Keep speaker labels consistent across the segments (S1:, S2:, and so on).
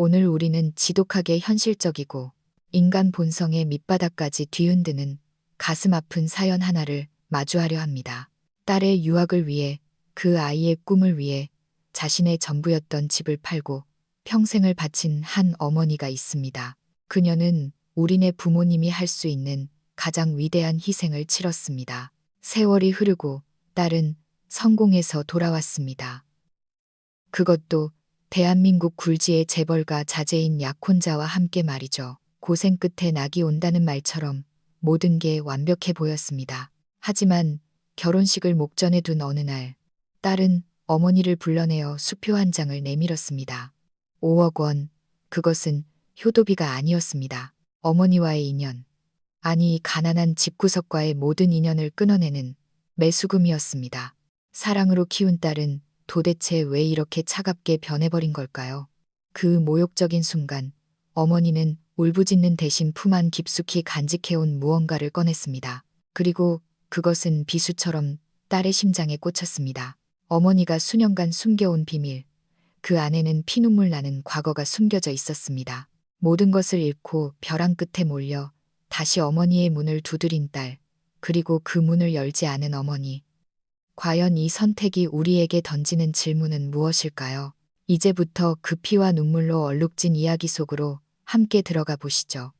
S1: 오늘 우리는 지독하게 현실적이고 인간 본성의 밑바닥까지 뒤흔드는 가슴 아픈 사연 하나를 마주하려 합니다. 딸의 유학을 위해, 그 아이의 꿈을 위해 자신의 전부였던 집을 팔고 평생을 바친 한 어머니가 있습니다. 그녀는 우리네 부모님이 할 수 있는 가장 위대한 희생을 치렀습니다. 세월이 흐르고 딸은 성공해서 돌아왔습니다. 그것도 대한민국 굴지의 재벌가 자제인 약혼자와 함께 말이죠. 고생 끝에 낙이 온다는 말처럼 모든 게 완벽해 보였습니다. 하지만 결혼식을 목전에 둔 어느 날, 딸은 어머니를 불러내어 수표 한 장을 내밀었습니다. 5억 원, 그것은 효도비가 아니었습니다. 어머니와의 인연, 아니 가난한 집구석과의 모든 인연을 끊어내는 매수금이었습니다. 사랑으로 키운 딸은 도대체 왜 이렇게 차갑게 변해버린 걸까요? 그 모욕적인 순간, 어머니는 울부짖는 대신 품 안 깊숙이 간직해온 무언가를 꺼냈습니다. 그리고 그것은 비수처럼 딸의 심장에 꽂혔습니다. 어머니가 수년간 숨겨온 비밀, 그 안에는 피눈물 나는 과거가 숨겨져 있었습니다. 모든 것을 잃고 벼랑 끝에 몰려 다시 어머니의 문을 두드린 딸, 그리고 그 문을 열지 않은 어머니. 과연 이 선택이 우리에게 던지는 질문은 무엇일까요? 이제부터 그 피와 눈물로 얼룩진 이야기 속으로 함께 들어가 보시죠.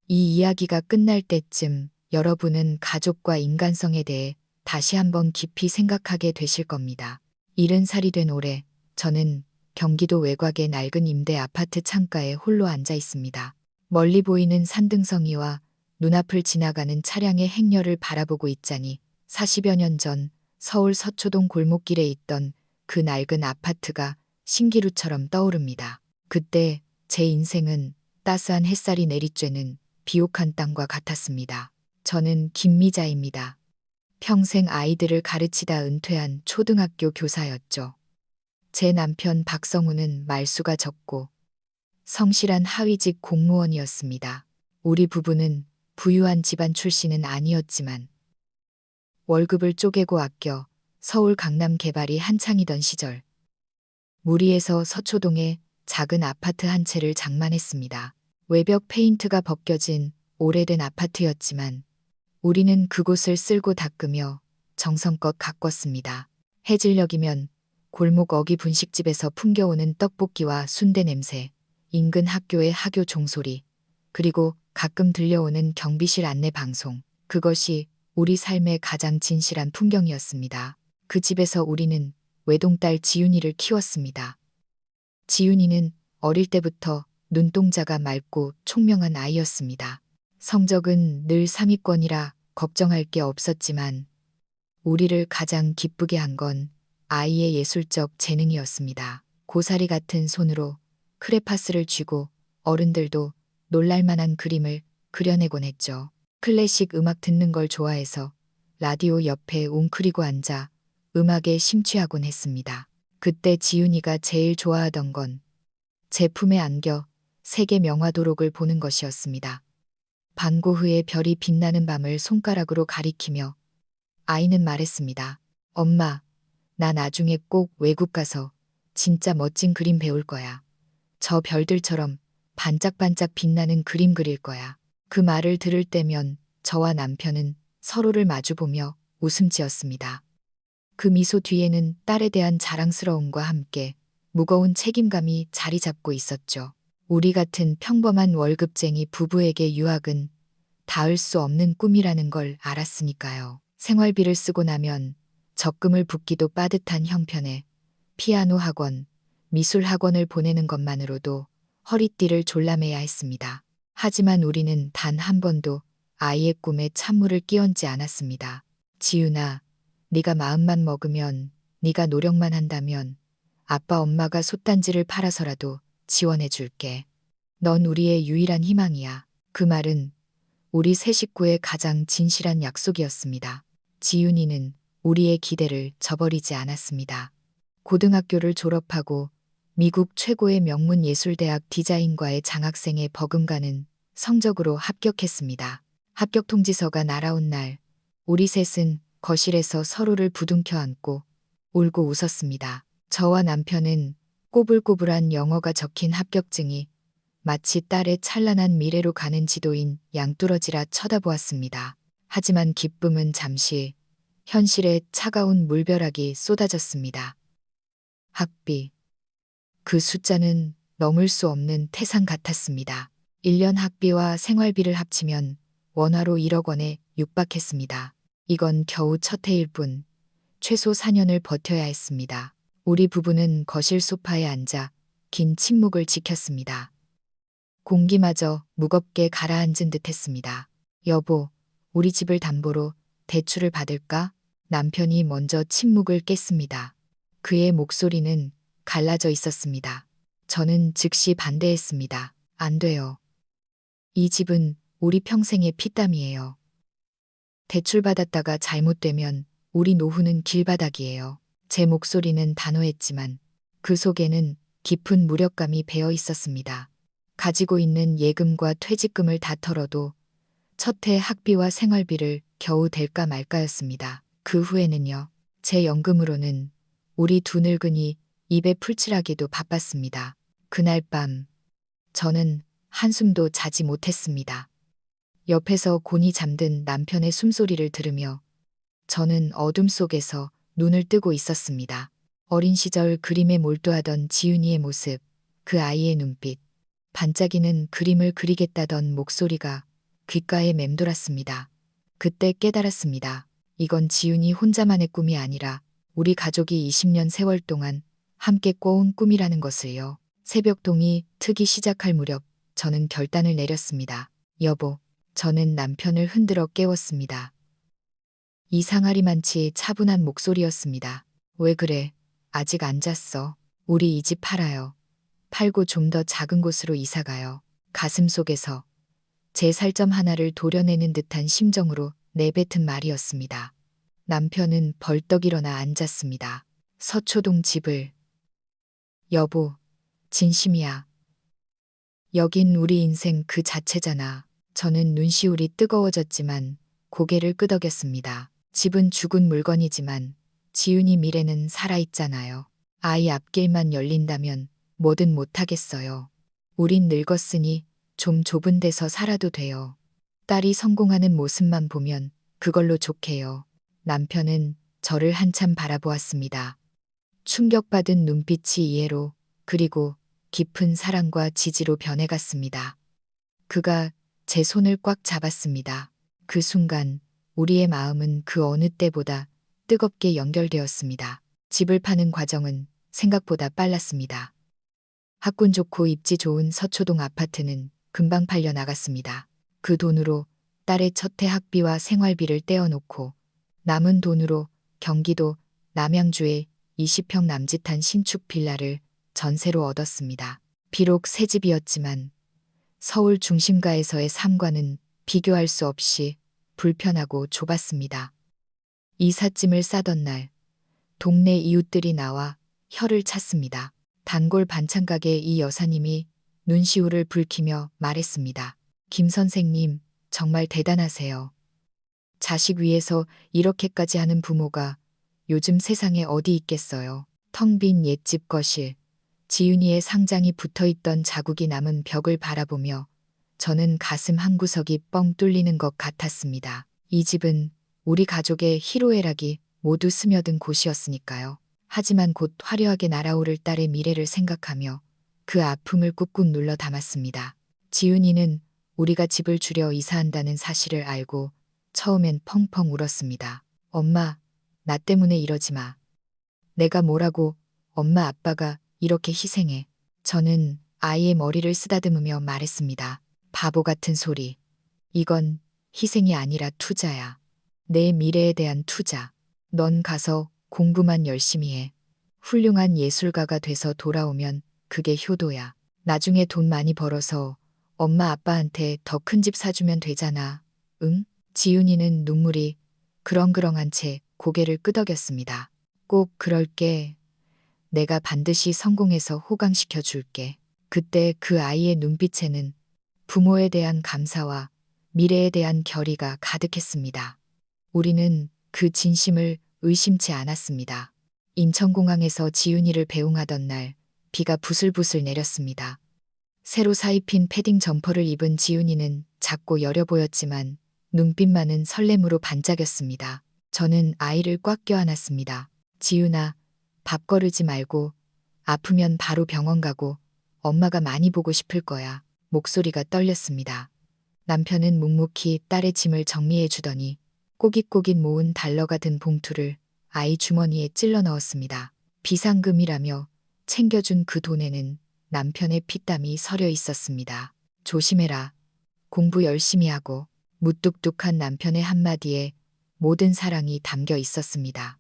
S1: 이 이야기가 끝날 때쯤 여러분은 가족과 인간성에 대해 다시 한번 깊이 생각하게 되실 겁니다. 70살이 된 올해, 저는 경기도 외곽의 낡은 임대 아파트 창가에 홀로 앉아 있습니다. 멀리 보이는 산등성이와 눈앞을 지나가는 차량의 행렬을 바라보고 있자니 40여 년 전 서울 서초동 골목길에 있던 그 낡은 아파트가 신기루처럼 떠오릅니다. 그때 제 인생은 따스한 햇살이 내리쬐는 비옥한 땅과 같았습니다. 저는 김미자입니다. 평생 아이들을 가르치다 은퇴한 초등학교 교사였죠. 제 남편 박성우는 말수가 적고 성실한 하위직 공무원이었습니다. 우리 부부는 부유한 집안 출신은 아니었지만 월급을 쪼개고 아껴 서울 강남 개발이 한창이던 시절, 무리해서 서초동에 작은 아파트 한 채를 장만했습니다. 외벽 페인트가 벗겨진 오래된 아파트였지만 우리는 그곳을 쓸고 닦으며 정성껏 가꿨습니다. 해질녘이면 골목 어기 분식집에서 풍겨오는 떡볶이와 순대 냄새, 인근 학교의 하교 종소리, 그리고 가끔 들려오는 경비실 안내 방송. 그것이 우리 삶의 가장 진실한 풍경이었습니다. 그 집에서 우리는 외동딸 지윤이를 키웠습니다. 지윤이는 어릴 때부터 눈동자가 맑고 총명한 아이였습니다. 성적은 늘 상위권이라 걱정할 게 없었지만 우리를 가장 기쁘게 한 건 아이의 예술적 재능이었습니다. 고사리 같은 손으로 크레파스를 쥐고 어른들도 놀랄만한 그림을 그려내곤 했죠. 클래식 음악 듣는 걸 좋아해서 라디오 옆에 웅크리고 앉아 음악에 심취하곤 했습니다. 그때 지윤이가 제일 좋아하던 건 제품에 안겨 세계 명화 도록을 보는 것이었습니다. 반고흐의 별이 빛나는 밤을 손가락으로 가리키며 아이는 말했습니다. 엄마, 나 나중에 꼭 외국 가서 진짜 멋진 그림 배울 거야. 저 별들처럼 반짝반짝 빛나는 그림 그릴 거야. 그 말을 들을 때면 저와 남편은 서로를 마주보며 웃음 지었습니다. 그 미소 뒤에는 딸에 대한 자랑스러움과 함께 무거운 책임감이 자리 잡고 있었죠. 우리 같은 평범한 월급쟁이 부부에게 유학은 닿을 수 없는 꿈이라는 걸 알았으니까요. 생활비를 쓰고 나면 적금을 붓기도 빠듯한 형편에 피아노 학원, 미술 학원을 보내는 것만으로도 허리띠를 졸라매야 했습니다. 하지만 우리는 단 한 번도 아이의 꿈에 찬물을 끼얹지 않았습니다. 지윤아, 네가 마음만 먹으면, 네가 노력만 한다면 아빠 엄마가 솥단지를 팔아서라도 지원해 줄게. 넌 우리의 유일한 희망이야. 그 말은 우리 세 식구의 가장 진실한 약속이었습니다. 지윤이는 우리의 기대를 저버리지 않았습니다. 고등학교를 졸업하고 미국 최고의 명문 예술대학 디자인과의 장학생에 버금가는 성적으로 합격했습니다. 합격 통지서가 날아온 날, 우리 셋은 거실에서 서로를 부둥켜 안고 울고 웃었습니다. 저와 남편은 꼬불꼬불한 영어가 적힌 합격증이 마치 딸의 찬란한 미래로 가는 지도인 양뚜러지라 쳐다보았습니다. 하지만 기쁨은 잠시, 현실에 차가운 물벼락이 쏟아졌습니다. 학비. 그 숫자는 넘을 수 없는 태산 같았습니다. 1년 학비와 생활비를 합치면 원화로 1억 원에 육박했습니다. 이건 겨우 첫 해일 뿐 최소 4년을 버텨야 했습니다. 우리 부부는 거실 소파에 앉아 긴 침묵을 지켰습니다. 공기마저 무겁게 가라앉은 듯 했습니다. 여보, 우리 집을 담보로 대출을 받을까? 남편이 먼저 침묵을 깼습니다. 그의 목소리는 갈라져 있었습니다. 저는 즉시 반대했습니다. 안 돼요. 이 집은 우리 평생의 피땀이에요. 대출받았다가 잘못되면 우리 노후는 길바닥이에요. 제 목소리는 단호했지만 그 속에는 깊은 무력감이 배어 있었습니다. 가지고 있는 예금과 퇴직금을 다 털어도 첫 해 학비와 생활비를 겨우 댈까 말까였습니다. 그 후에는요. 제 연금으로는 우리 두 늙은이 입에 풀칠하기도 바빴습니다. 그날 밤 저는 한숨도 자지 못했습니다. 옆에서 곤히 잠든 남편의 숨소리를 들으며 저는 어둠 속에서 눈을 뜨고 있었습니다. 어린 시절 그림에 몰두하던 지윤이의 모습, 그 아이의 눈빛, 반짝이는 그림을 그리겠다던 목소리가 귓가에 맴돌았습니다. 그때 깨달았습니다. 이건 지윤이 혼자만의 꿈이 아니라 우리 가족이 20년 세월 동안 함께 꿔온 꿈이라는 것을요. 새벽동이 트기 시작할 무렵 저는 결단을 내렸습니다. 여보, 저는 남편을 흔들어 깨웠습니다. 이상하리만치 차분한 목소리였습니다. 왜 그래? 아직 안 잤어. 우리 이 집 팔아요. 팔고 좀 더 작은 곳으로 이사가요. 가슴 속에서 제 살점 하나를 도려내는 듯한 심정으로 내뱉은 말이었습니다. 남편은 벌떡 일어나 앉았습니다. 서초동 집을. 여보, 진심이야. 여긴 우리 인생 그 자체잖아. 저는 눈시울이 뜨거워졌지만 고개를 끄덕였습니다. 집은 죽은 물건이지만 지윤이 미래는 살아있잖아요. 아이 앞길만 열린다면 뭐든 못하겠어요. 우린 늙었으니 좀 좁은 데서 살아도 돼요. 딸이 성공하는 모습만 보면 그걸로 좋게요. 남편은 저를 한참 바라보았습니다. 충격받은 눈빛이 이해로 그리고 깊은 사랑과 지지로 변해갔습니다. 그가 제 손을 꽉 잡았습니다. 그 순간 우리의 마음은 그 어느 때보다 뜨겁게 연결되었습니다. 집을 파는 과정은 생각보다 빨랐습니다. 학군 좋고 입지 좋은 서초동 아파트는 금방 팔려 나갔습니다. 그 돈으로 딸의 첫해 학비와 생활비를 떼어놓고 남은 돈으로 경기도 남양주에 20평 남짓한 신축 빌라를 전세로 얻었습니다. 비록 새 집이었지만 서울 중심가에서의 삶과는 비교할 수 없이 불편하고 좁았습니다. 이삿짐을 싸던 날 동네 이웃들이 나와 혀를 찼습니다. 단골 반찬가게 이 여사님이 눈시울을 붉히며 말했습니다. 김 선생님, 정말 대단하세요. 자식 위해서 이렇게까지 하는 부모가 요즘 세상에 어디 있겠어요. 텅 빈 옛집 거실, 지윤이의 상장이 붙어있던 자국이 남은 벽을 바라보며 저는 가슴 한구석이 뻥 뚫리는 것 같았습니다. 이 집은 우리 가족의 희로애락이 모두 스며든 곳이었으니까요. 하지만 곧 화려하게 날아오를 딸의 미래를 생각하며 그 아픔을 꾹꾹 눌러 담았습니다. 지윤이는 우리가 집을 줄여 이사한다는 사실을 알고 처음엔 펑펑 울었습니다. 엄마, 나 때문에 이러지 마. 내가 뭐라고 엄마 아빠가 이렇게 희생해. 저는 아이의 머리를 쓰다듬으며 말했습니다. 바보 같은 소리. 이건 희생이 아니라 투자야. 내 미래에 대한 투자. 넌 가서 공부만 열심히 해. 훌륭한 예술가가 돼서 돌아오면 그게 효도야. 나중에 돈 많이 벌어서 엄마 아빠한테 더 큰 집 사주면 되잖아. 응? 지윤이는 눈물이 그렁그렁한 채 고개를 끄덕였습니다. 꼭 그럴게. 내가 반드시 성공해서 호강시켜 줄게. 그때 그 아이의 눈빛에는 부모에 대한 감사와 미래에 대한 결의가 가득했습니다. 우리는 그 진심을 의심치 않았습니다. 인천공항에서 지윤이를 배웅하던 날 비가 부슬부슬 내렸습니다. 새로 사입힌 패딩 점퍼를 입은 지훈이는 작고 여려 보였지만 눈빛만은 설렘으로 반짝였습니다. 저는 아이를 꽉 껴안았습니다. 지훈아, 밥 거르지 말고 아프면 바로 병원 가고 엄마가 많이 보고 싶을 거야. 목소리가 떨렸습니다. 남편은 묵묵히 딸의 짐을 정리해 주더니 꼬깃꼬깃 모은 달러가 든 봉투를 아이 주머니에 찔러 넣었습니다. 비상금이라며 챙겨준 그 돈에는 남편의 피땀이 서려 있었습니다. 조심해라. 공부 열심히 하고. 무뚝뚝한 남편의 한마디에 모든 사랑이 담겨 있었습니다.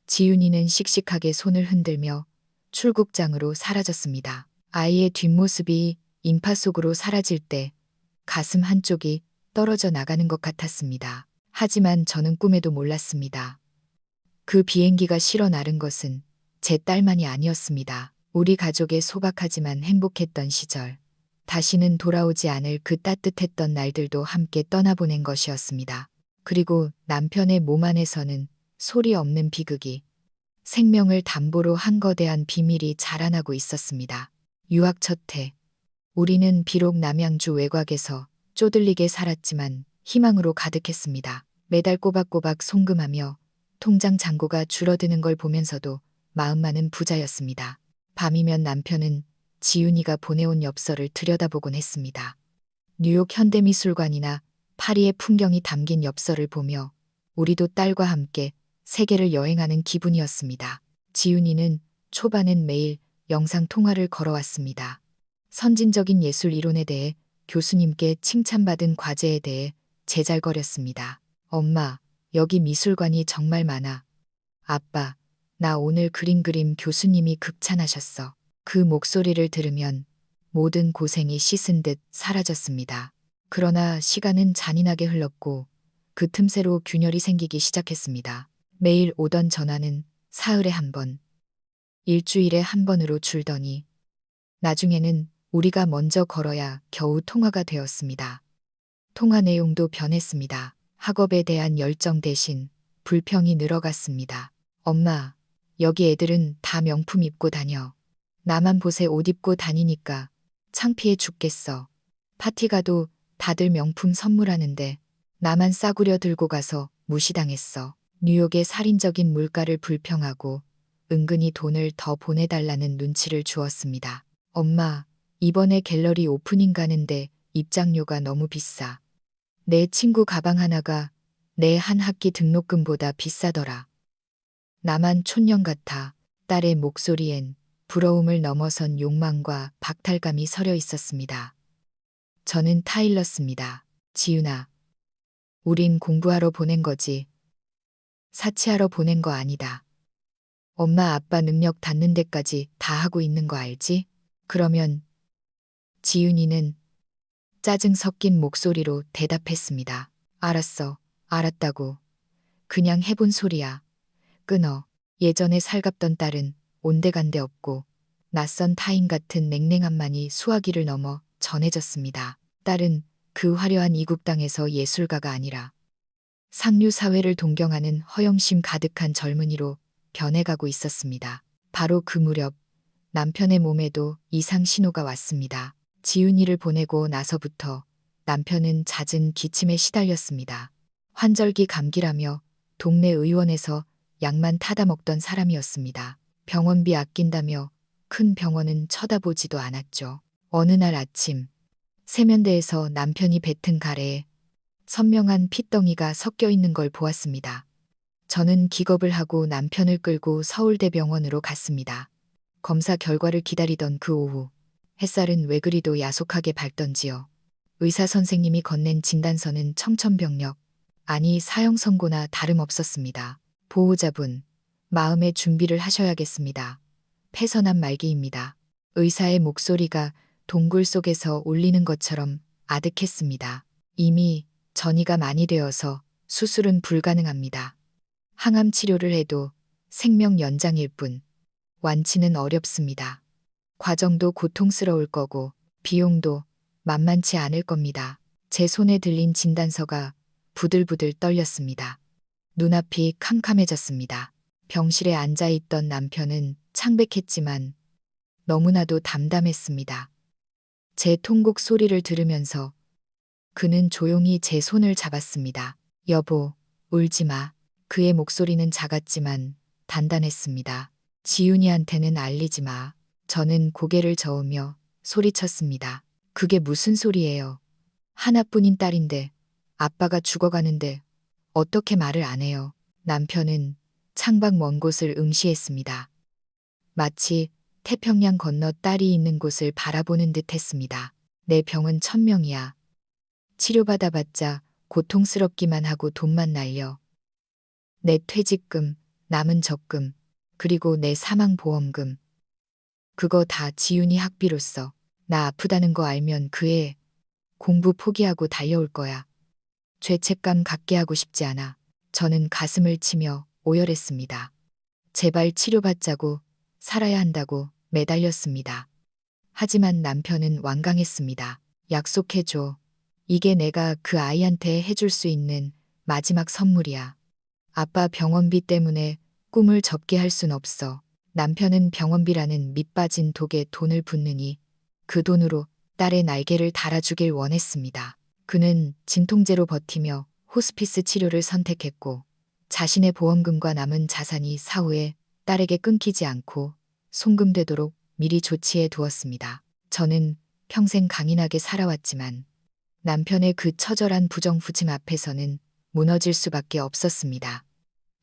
S1: 지윤이는 씩씩하게 손을 흔들며 출국장으로 사라졌습니다. 아이의 뒷모습이 인파 속으로 사라질 때 가슴 한쪽이 떨어져 나가는 것 같았습니다. 하지만 저는 꿈에도 몰랐습니다. 그 비행기가 실어 나른 것은 제 딸만이 아니었습니다. 우리 가족의 소박하지만 행복했던 시절. 다시는 돌아오지 않을 그 따뜻했던 날들도 함께 떠나보낸 것이었습니다. 그리고 남편의 몸 안에서는 소리 없는 비극이, 생명을 담보로 한 거대한 비밀이 자라나고 있었습니다. 유학 첫 해. 우리는 비록 남양주 외곽에서 쪼들리게 살았지만 희망으로 가득했습니다. 매달 꼬박꼬박 송금하며 통장 잔고가 줄어드는 걸 보면서도 마음만은 부자였습니다. 밤이면 남편은 지윤이가 보내온 엽서를 들여다보곤 했습니다. 뉴욕 현대미술관이나 파리의 풍경이 담긴 엽서를 보며 우리도 딸과 함께 세계를 여행하는 기분이었습니다. 지윤이는 초반엔 매일 영상 통화를 걸어왔습니다. 선진적인 예술 이론에 대해, 교수님께 칭찬받은 과제에 대해 제잘거렸습니다. 엄마, 여기 미술관이 정말 많아. 아빠, 나 오늘 그림 교수님이 극찬하셨어. 그 목소리를 들으면 모든 고생이 씻은 듯 사라졌습니다. 그러나 시간은 잔인하게 흘렀고 그 틈새로 균열이 생기기 시작했습니다. 매일 오던 전화는 사흘에 한 번, 일주일에 한 번으로 줄더니 나중에는 우리가 먼저 걸어야 겨우 통화가 되었습니다. 통화 내용도 변했습니다. 학업에 대한 열정 대신 불평이 늘어갔습니다. 엄마, 여기 애들은 다 명품 입고 다녀. 나만 보세 옷 입고 다니니까 창피해 죽겠어. 파티 가도 다들 명품 선물하는데 나만 싸구려 들고 가서 무시당했어. 뉴욕의 살인적인 물가를 불평하고 은근히 돈을 더 보내달라는 눈치를 주었습니다. 엄마, 이번에 갤러리 오프닝 가는데 입장료가 너무 비싸. 내 친구 가방 하나가 내 한 학기 등록금보다 비싸더라. 나만 촌년 같아. 딸의 목소리엔 부러움을 넘어선 욕망과 박탈감이 서려 있었습니다. 저는 타일렀습니다. 지윤아, 우린 공부하러 보낸 거지. 사치하러 보낸 거 아니다. 엄마 아빠 능력 닿는 데까지 다 하고 있는 거 알지? 그러면 지윤이는 짜증 섞인 목소리로 대답했습니다. 알았어, 알았다고. 그냥 해본 소리야. 끊어. 예전에 살갑던 딸은 온데간데 없고 낯선 타인 같은 냉랭함만이 수화기를 넘어 전해졌습니다. 딸은 그 화려한 이국 땅에서 예술가가 아니라 상류 사회를 동경하는 허영심 가득한 젊은이로 변해가고 있었습니다. 바로 그 무렵 남편의 몸에도 이상 신호가 왔습니다. 지훈이를 보내고 나서부터 남편은 잦은 기침에 시달렸습니다. 환절기 감기라며 동네 의원에서 약만 타다 먹던 사람이었습니다. 병원비 아낀다며 큰 병원은 쳐다보지도 않았죠. 어느 날 아침, 세면대에서 남편이 뱉은 가래에 선명한 핏덩이가 섞여 있는 걸 보았습니다. 저는 기겁을 하고 남편을 끌고 서울대병원으로 갔습니다. 검사 결과를 기다리던 그 오후, 햇살은 왜 그리도 야속하게 밝던지요. 의사 선생님이 건넨 진단서는 청천벽력, 아니 사형 선고나 다름없었습니다. 보호자분, 마음의 준비를 하셔야겠습니다. 폐선한 말기입니다. 의사의 목소리가 동굴 속에서 울리는 것처럼 아득했습니다. 이미 전이가 많이 되어서 수술은 불가능합니다. 항암 치료를 해도 생명 연장일 뿐, 완치는 어렵습니다. 과정도 고통스러울 거고 비용도 만만치 않을 겁니다. 제 손에 들린 진단서가 부들부들 떨렸습니다. 눈앞이 캄캄해졌습니다. 병실에 앉아있던 남편은 창백했지만 너무나도 담담했습니다. 제 통곡 소리를 들으면서 그는 조용히 제 손을 잡았습니다. 여보, 울지 마. 그의 목소리는 작았지만 단단했습니다. 지윤이한테는 알리지 마. 저는 고개를 저으며 소리쳤습니다. 그게 무슨 소리예요? 하나뿐인 딸인데, 아빠가 죽어가는데 어떻게 말을 안 해요? 남편은 창밖 먼 곳을 응시했습니다. 마치 태평양 건너 딸이 있는 곳을 바라보는 듯 했습니다. 내 병은 1000명이야. 치료받아봤자 고통스럽기만 하고 돈만 날려. 내 퇴직금, 남은 적금, 그리고 내 사망보험금. 그거 다 지윤이 학비로 써. 나 아프다는 거 알면 그 애 공부 포기하고 달려올 거야. 죄책감 갖게 하고 싶지 않아. 저는 가슴을 치며 오열했습니다. 제발 치료받자고, 살아야 한다고 매달렸습니다. 하지만 남편은 완강했습니다. 약속해줘. 이게 내가 그 아이한테 해줄 수 있는 마지막 선물이야. 아빠 병원비 때문에 꿈을 접게 할 순 없어. 남편은 병원비라는 밑빠진 독에 돈을 붓느니 그 돈으로 딸의 날개를 달아주길 원했습니다. 그는 진통제로 버티며 호스피스 치료를 선택했고 자신의 보험금과 남은 자산이 사후에 딸에게 끊기지 않고 송금되도록 미리 조치해 두었습니다. 저는 평생 강인하게 살아왔지만 남편의 그 처절한 부정부침 앞에서는 무너질 수밖에 없었습니다.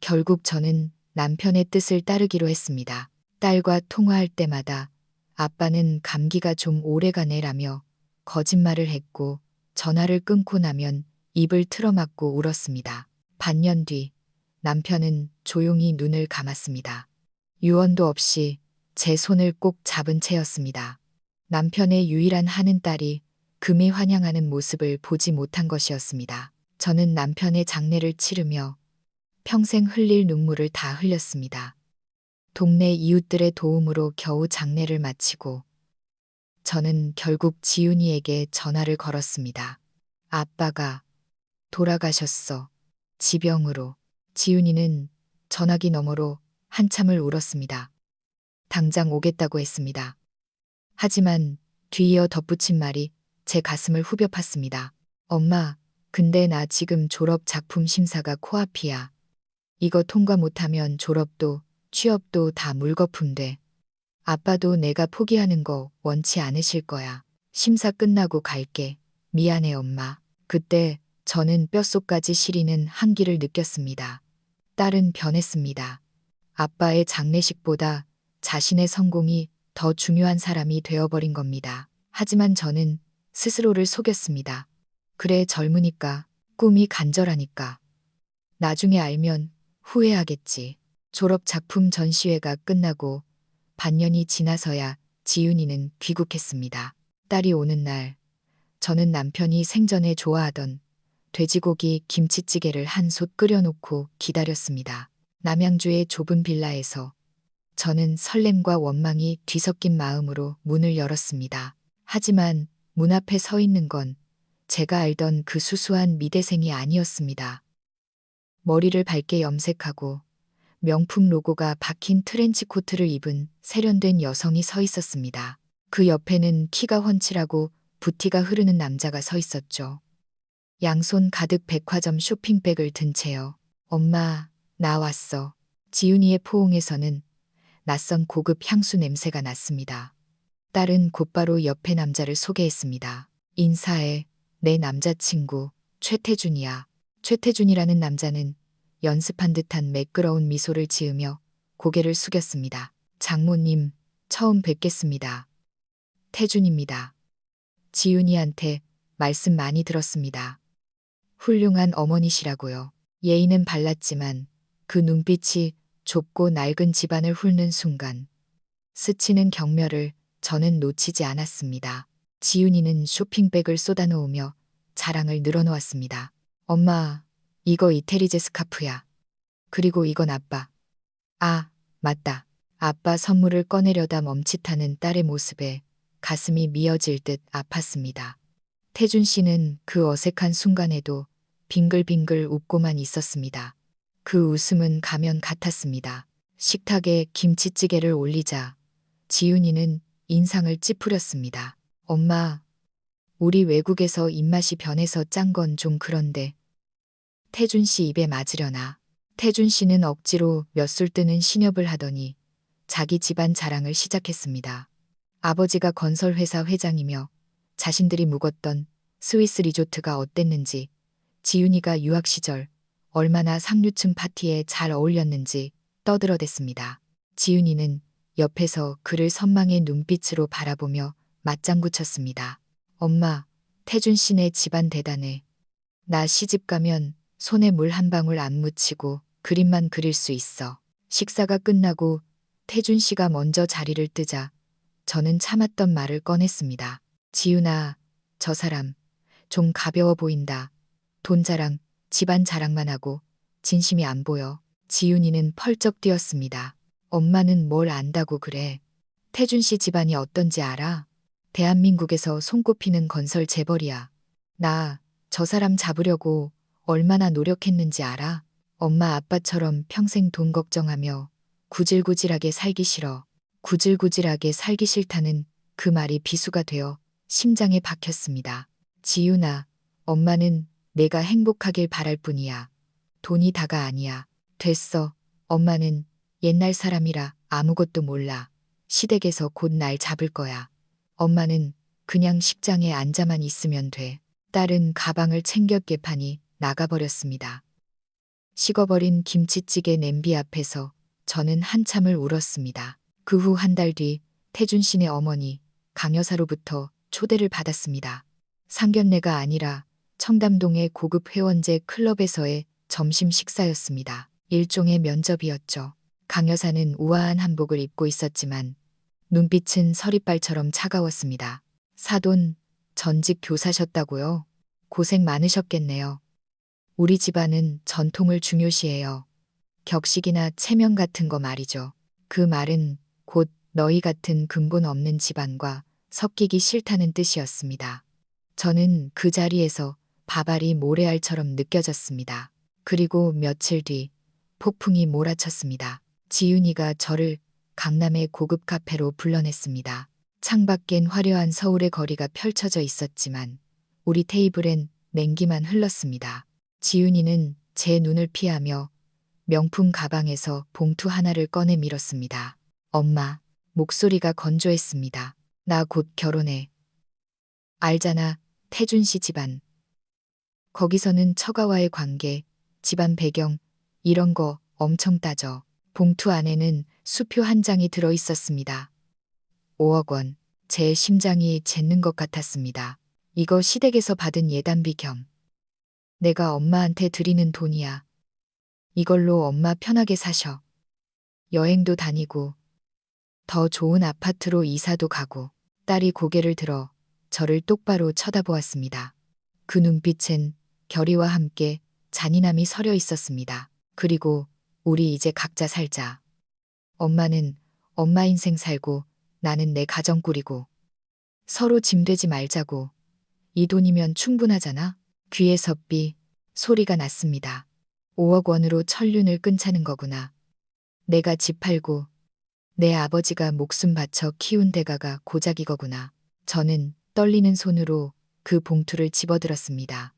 S1: 결국 저는 남편의 뜻을 따르기로 했습니다. 딸과 통화할 때마다 아빠는 감기가 좀 오래가네라며 거짓말을 했고 전화를 끊고 나면 입을 틀어막고 울었습니다. 반년 뒤 남편은 조용히 눈을 감았습니다. 유언도 없이 제 손을 꼭 잡은 채였습니다. 남편의 유일한 하는 딸이 금이 환영하는 모습을 보지 못한 것이었습니다. 저는 남편의 장례를 치르며 평생 흘릴 눈물을 다 흘렸습니다. 동네 이웃들의 도움으로 겨우 장례를 마치고 저는 결국 지윤이에게 전화를 걸었습니다. 아빠가 돌아가셨어. 지병으로. 지윤이는 전화기 너머로 한참을 울었습니다. 당장 오겠다고 했습니다. 하지만 뒤이어 덧붙인 말이 제 가슴을 후벼 팠습니다. 엄마, 근데 나 지금 졸업 작품 심사가 코앞이야. 이거 통과 못하면 졸업도 취업도 다 물거품 돼. 아빠도 내가 포기하는 거 원치 않으실 거야. 심사 끝나고 갈게. 미안해 엄마. 그때 저는 뼛속까지 시리는 한기를 느꼈습니다. 딸은 변했습니다. 아빠의 장례식보다 자신의 성공이 더 중요한 사람이 되어버린 겁니다. 하지만 저는 스스로를 속였습니다. 그래, 젊으니까, 꿈이 간절하니까. 나중에 알면 후회하겠지. 졸업 작품 전시회가 끝나고 반년이 지나서야 지윤이는 귀국했습니다. 딸이 오는 날, 저는 남편이 생전에 좋아하던 돼지고기 김치찌개를 한 솥 끓여놓고 기다렸습니다. 남양주의 좁은 빌라에서 저는 설렘과 원망이 뒤섞인 마음으로 문을 열었습니다. 하지만 문 앞에 서 있는 건 제가 알던 그 수수한 미대생이 아니었습니다. 머리를 밝게 염색하고 명품 로고가 박힌 트렌치 코트를 입은 세련된 여성이 서 있었습니다. 그 옆에는 키가 훤칠하고 부티가 흐르는 남자가 서 있었죠. 양손 가득 백화점 쇼핑백을 든 채요. 엄마, 나 왔어. 지윤이의 포옹에서는 낯선 고급 향수 냄새가 났습니다. 딸은 곧바로 옆에 남자를 소개했습니다. 인사해, 내 남자친구 최태준이야. 최태준이라는 남자는 연습한 듯한 매끄러운 미소를 지으며 고개를 숙였습니다. 장모님, 처음 뵙겠습니다. 태준입니다. 지윤이한테 말씀 많이 들었습니다. 훌륭한 어머니시라고요. 예의는 발랐지만 그 눈빛이 좁고 낡은 집안을 훑는 순간 스치는 경멸을 저는 놓치지 않았습니다. 지윤이는 쇼핑백을 쏟아놓으며 자랑을 늘어놓았습니다. 엄마, 이거 이태리제 스카프야. 그리고 이건 아빠. 아, 맞다. 아빠 선물을 꺼내려다 멈칫하는 딸의 모습에 가슴이 미어질 듯 아팠습니다. 태준 씨는 그 어색한 순간에도 빙글빙글 웃고만 있었습니다. 그 웃음은 가면 같았습니다. 식탁에 김치찌개를 올리자 지윤이는 인상을 찌푸렸습니다. 엄마, 우리 외국에서 입맛이 변해서 짠 건 좀 그런데 태준 씨 입에 맞으려나. 태준 씨는 억지로 몇 술 뜨는 신협을 하더니 자기 집안 자랑을 시작했습니다. 아버지가 건설회사 회장이며 자신들이 묵었던 스위스 리조트가 어땠는지, 지윤이가 유학 시절 얼마나 상류층 파티에 잘 어울렸는지 떠들어댔습니다. 지윤이는 옆에서 그를 선망의 눈빛으로 바라보며 맞장구 쳤습니다. 엄마, 태준 씨네 집안 대단해. 나 시집 가면 손에 물 한 방울 안 묻히고 그림만 그릴 수 있어. 식사가 끝나고 태준 씨가 먼저 자리를 뜨자 저는 참았던 말을 꺼냈습니다. 지윤아, 저 사람 좀 가벼워 보인다. 돈 자랑, 집안 자랑만 하고 진심이 안 보여. 지윤이는 펄쩍 뛰었습니다. 엄마는 뭘 안다고 그래. 태준 씨 집안이 어떤지 알아? 대한민국에서 손꼽히는 건설 재벌이야. 나 저 사람 잡으려고 얼마나 노력했는지 알아? 엄마 아빠처럼 평생 돈 걱정하며 구질구질하게 살기 싫어. 구질구질하게 살기 싫다는 그 말이 비수가 되어 심장에 박혔습니다. 지윤아, 엄마는 내가 행복하길 바랄 뿐이야. 돈이 다가 아니야. 됐어. 엄마는 옛날 사람이라 아무것도 몰라. 시댁에서 곧 날 잡을 거야. 엄마는 그냥 식장에 앉아만 있으면 돼. 딸은 가방을 챙겨 깨파니 나가버렸습니다. 식어버린 김치찌개 냄비 앞에서 저는 한참을 울었습니다. 그 후 한 달 뒤 태준 씨네 어머니 강 여사로부터 초대를 받았습니다. 상견례가 아니라 청담동의 고급 회원제 클럽에서의 점심 식사였습니다. 일종의 면접이었죠. 강 여사는 우아한 한복을 입고 있었지만 눈빛은 서리빨처럼 차가웠습니다. 사돈, 전직 교사셨다고요? 고생 많으셨겠네요. 우리 집안은 전통을 중요시해요. 격식이나 체면 같은 거 말이죠. 그 말은 곧 너희 같은 근본 없는 집안과 섞이기 싫다는 뜻이었습니다. 저는 그 자리에서 밥알이 모래알처럼 느껴졌습니다. 그리고 며칠 뒤 폭풍이 몰아쳤습니다. 지윤이가 저를 강남의 고급 카페로 불러냈습니다. 창밖엔 화려한 서울의 거리가 펼쳐져 있었지만 우리 테이블엔 냉기만 흘렀습니다. 지윤이는 제 눈을 피하며 명품 가방에서 봉투 하나를 꺼내 밀었습니다. 엄마, 목소리가 건조했습니다. 나 곧 결혼해. 알잖아, 태준 씨 집안. 거기서는 처가와의 관계, 집안 배경, 이런 거 엄청 따져. 봉투 안에는 수표 한 장이 들어 있었습니다. 5억 원. 제 심장이 잿는 것 같았습니다. 이거 시댁에서 받은 예단비 겸 내가 엄마한테 드리는 돈이야. 이걸로 엄마 편하게 사셔. 여행도 다니고 더 좋은 아파트로 이사도 가고. 딸이 고개를 들어 저를 똑바로 쳐다보았습니다. 그 눈빛엔 결의와 함께 잔인함이 서려 있었습니다. 그리고 우리 이제 각자 살자. 엄마는 엄마 인생 살고 나는 내 가정 꾸리고 서로 짐되지 말자고. 이 돈이면 충분하잖아. 귀에 섭비 소리가 났습니다. 5억 원으로 천륜을 끊자는 거구나. 내가 집 팔고 내 아버지가 목숨 바쳐 키운 대가가 고작 이거구나. 저는 떨리는 손으로 그 봉투를 집어들었습니다.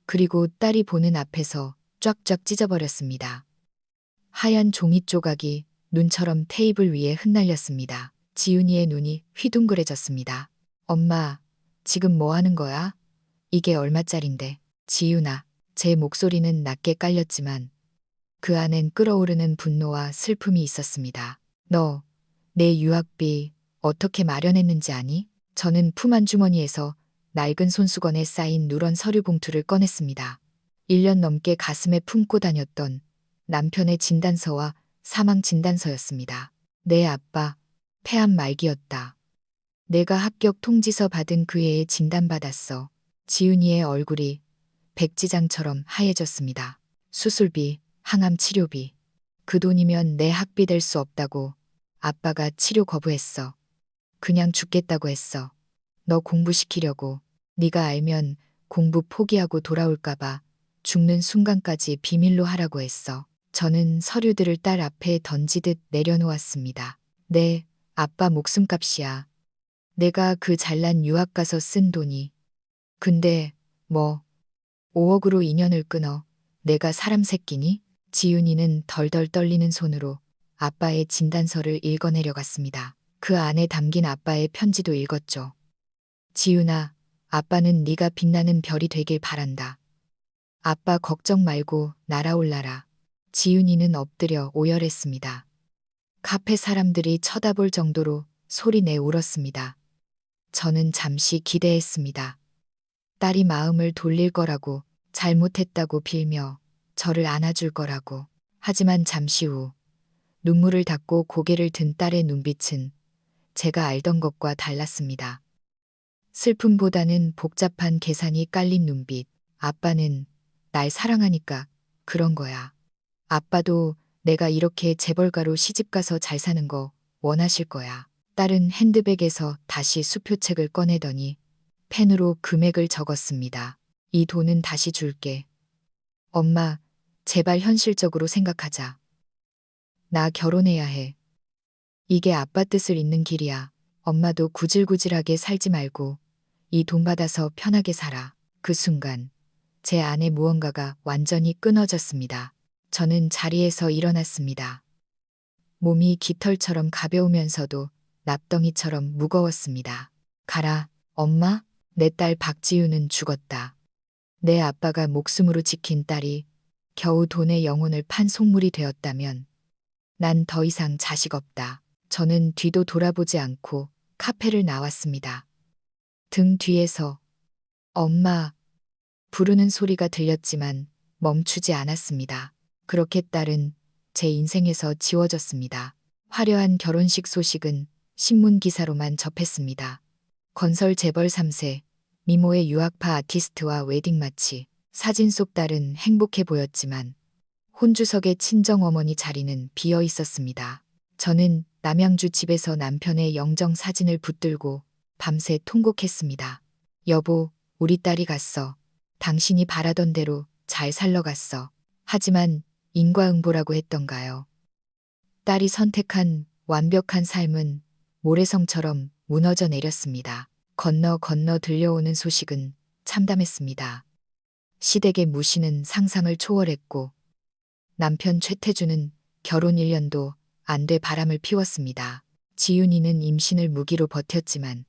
S1: 그리고 딸이 보는 앞에서 쫙쫙 찢어버렸습니다. 하얀 종이 조각이 눈처럼 테이블 위에 흩날렸습니다. 지윤이의 눈이 휘둥그레졌습니다. 엄마, 지금 뭐 하는 거야? 이게 얼마짜린데? 지윤아, 제 목소리는 낮게 깔렸지만 그 안엔 끓어오르는 분노와 슬픔이 있었습니다. 너, 내 유학비 어떻게 마련했는지 아니? 저는 품 안 주머니에서 낡은 손수건에 쌓인 누런 서류 봉투를 꺼냈습니다. 1년 넘게 가슴에 품고 다녔던 남편의 진단서와 사망 진단서였습니다. 내 아빠, 폐암 말기였다. 내가 합격 통지서 받은 그 해에 진단받았어. 지윤이의 얼굴이 백지장처럼 하얘졌습니다. 수술비, 항암 치료비. 그 돈이면 내 학비 될 수 없다고 아빠가 치료 거부했어. 그냥 죽겠다고 했어. 너 공부시키려고. 네가 알면 공부 포기하고 돌아올까봐 죽는 순간까지 비밀로 하라고 했어. 저는 서류들을 딸 앞에 던지듯 내려놓았습니다. 네, 아빠 목숨값이야. 내가 그 잘난 유학 가서 쓴 돈이. 근데 뭐 5억으로 인연을 끊어 내가 사람 새끼니? 지윤이는 덜덜 떨리는 손으로 아빠의 진단서를 읽어내려갔습니다. 그 안에 담긴 아빠의 편지도 읽었죠. 지윤아, 아빠는 네가 빛나는 별이 되길 바란다. 아빠 걱정 말고 날아올라라. 지윤이는 엎드려 오열했습니다. 카페 사람들이 쳐다볼 정도로 소리내 울었습니다. 저는 잠시 기대했습니다. 딸이 마음을 돌릴 거라고, 잘못했다고 빌며 저를 안아줄 거라고. 하지만 잠시 후 눈물을 닦고 고개를 든 딸의 눈빛은 제가 알던 것과 달랐습니다. 슬픔보다는 복잡한 계산이 깔린 눈빛. 아빠는 날 사랑하니까 그런 거야. 아빠도 내가 이렇게 재벌가로 시집가서 잘 사는 거 원하실 거야. 딸은 핸드백에서 다시 수표책을 꺼내더니 펜으로 금액을 적었습니다. 이 돈은 다시 줄게. 엄마, 제발 현실적으로 생각하자. 나 결혼해야 해. 이게 아빠 뜻을 잇는 길이야. 엄마도 구질구질하게 살지 말고 이 돈 받아서 편하게 살아. 그 순간 제 안에 무언가가 완전히 끊어졌습니다. 저는 자리에서 일어났습니다. 몸이 깃털처럼 가벼우면서도 납덩이처럼 무거웠습니다. 가라, 엄마. 내 딸 박지윤은 죽었다. 내 아빠가 목숨으로 지킨 딸이 겨우 돈의 영혼을 판 속물이 되었다면 난 더 이상 자식 없다. 저는 뒤도 돌아보지 않고 카페를 나왔습니다. 등 뒤에서 엄마 부르는 소리가 들렸지만 멈추지 않았습니다. 그렇게 딸은 제 인생에서 지워졌습니다. 화려한 결혼식 소식은 신문 기사로만 접했습니다. 건설 재벌 3세, 미모의 유학파 아티스트와 웨딩 마치. 사진 속 딸은 행복해 보였지만 혼주석의 친정어머니 자리는 비어 있었습니다. 저는 남양주 집에서 남편의 영정 사진을 붙들고 밤새 통곡했습니다. 여보, 우리 딸이 갔어. 당신이 바라던 대로 잘 살러갔어. 하지만 인과응보라고 했던가요? 딸이 선택한 완벽한 삶은 모래성처럼 무너져 내렸습니다. 건너 들려오는 소식은 참담했습니다. 시댁의 무시는 상상을 초월했고 남편 최태주는 결혼 1년도 안 돼 바람을 피웠습니다. 지윤이는 임신을 무기로 버텼지만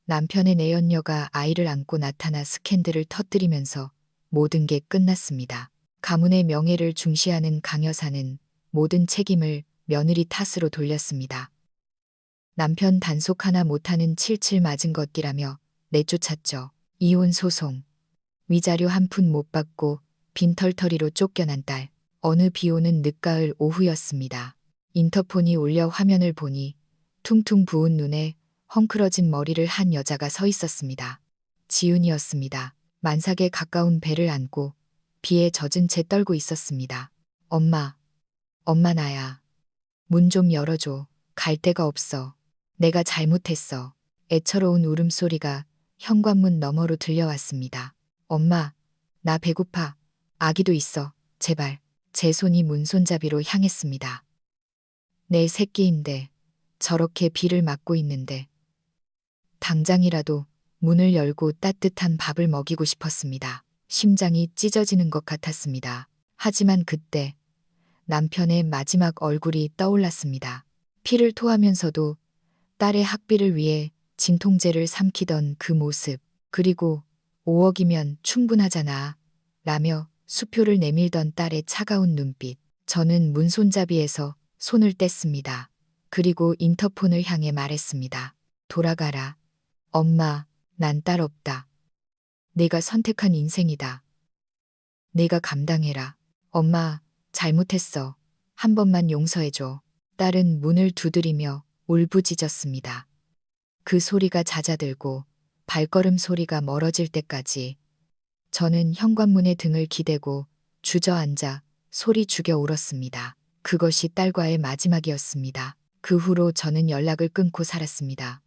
S1: 남편의 내연녀가 아이를 안고 나타나 스캔들을 터뜨리면서 모든 게 끝났습니다. 가문의 명예를 중시하는 강 여사는 모든 책임을 며느리 탓으로 돌렸습니다. 남편 단속 하나 못하는 칠칠 맞은 것이라며 내쫓았죠. 이혼 소송, 위자료 한 푼 못 받고 빈털터리로 쫓겨난 딸. 어느 비오는 늦가을 오후였습니다. 인터폰이 울려 화면을 보니 퉁퉁 부은 눈에 헝클어진 머리를 한 여자가 서 있었습니다. 지윤이었습니다. 만삭에 가까운 배를 안고 비에 젖은 채 떨고 있었습니다. 엄마 나야. 문 좀 열어줘. 갈 데가 없어. 내가 잘못했어. 애처로운 울음소리가 현관문 너머로 들려왔습니다. 엄마, 나 배고파. 아기도 있어. 제발. 제 손이 문손잡이로 향했습니다. 내 새끼인데 저렇게 비를 맞고 있는데 당장이라도 문을 열고 따뜻한 밥을 먹이고 싶었습니다. 심장이 찢어지는 것 같았습니다. 하지만 그때 남편의 마지막 얼굴이 떠올랐습니다. 피를 토하면서도 딸의 학비를 위해 진통제를 삼키던 그 모습, 그리고 5억이면 충분하잖아 라며 수표를 내밀던 딸의 차가운 눈빛. 저는 문손잡이에서 손을 뗐습니다. 그리고 인터폰을 향해 말했습니다. 돌아가라. 엄마, 난 딸 없다. 내가 선택한 인생이다. 내가 감당해라. 엄마, 잘못했어. 한 번만 용서해줘. 딸은 문을 두드리며 울부짖었습니다. 그 소리가 잦아들고 발걸음 소리가 멀어질 때까지 저는 현관문에 등을 기대고 주저앉아 소리 죽여 울었습니다. 그것이 딸과의 마지막이었습니다. 그 후로 저는 연락을 끊고 살았습니다.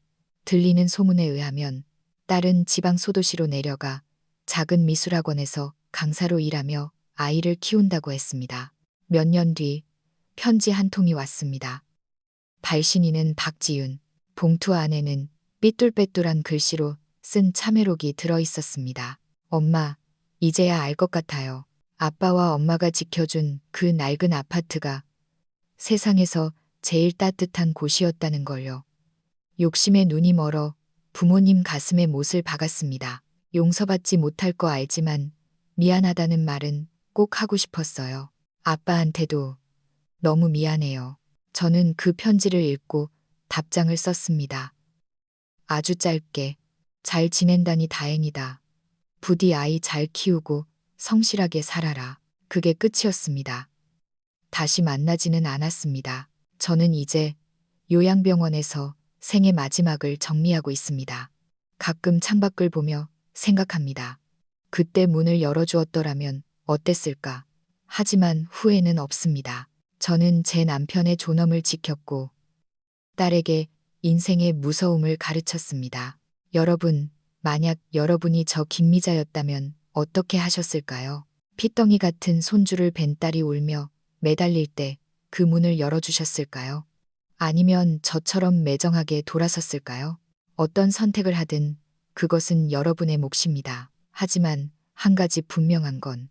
S1: 들리는 소문에 의하면 딸은 지방 소도시로 내려가 작은 미술학원에서 강사로 일하며 아이를 키운다고 했습니다. 몇 년 뒤 편지 한 통이 왔습니다. 발신인은 박지윤. 봉투 안에는 삐뚤빼뚤한 글씨로 쓴 참외록이 들어 있었습니다. 엄마, 이제야 알 것 같아요. 아빠와 엄마가 지켜준 그 낡은 아파트가 세상에서 제일 따뜻한 곳이었다는 걸요. 욕심에 눈이 멀어 부모님 가슴에 못을 박았습니다. 용서받지 못할 거 알지만 미안하다는 말은 꼭 하고 싶었어요. 아빠한테도 너무 미안해요. 저는 그 편지를 읽고 답장을 썼습니다. 아주 짧게, 잘 지낸다니 다행이다. 부디 아이 잘 키우고 성실하게 살아라. 그게 끝이었습니다. 다시 만나지는 않았습니다. 저는 이제 요양병원에서 생의 마지막을 정리하고 있습니다. 가끔 창밖을 보며 생각합니다. 그때 문을 열어주었더라면 어땠을까? 하지만 후회는 없습니다. 저는 제 남편의 존엄을 지켰고 딸에게 인생의 무서움을 가르쳤습니다. 여러분, 만약 여러분이 저 김미자였다면 어떻게 하셨을까요? 피덩이 같은 손주를 뵌 딸이 울며 매달릴 때 그 문을 열어주셨을까요? 아니면 저처럼 매정하게 돌아섰을까요? 어떤 선택을 하든 그것은 여러분의 몫입니다. 하지만 한 가지 분명한 건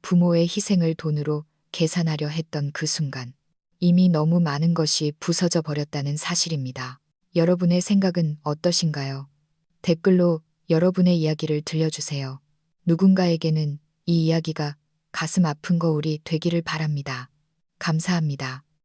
S1: 부모의 희생을 돈으로 계산하려 했던 그 순간 이미 너무 많은 것이 부서져 버렸다는 사실입니다. 여러분의 생각은 어떠신가요? 댓글로 여러분의 이야기를 들려주세요. 누군가에게는 이 이야기가 가슴 아픈 거울이 되기를 바랍니다. 감사합니다.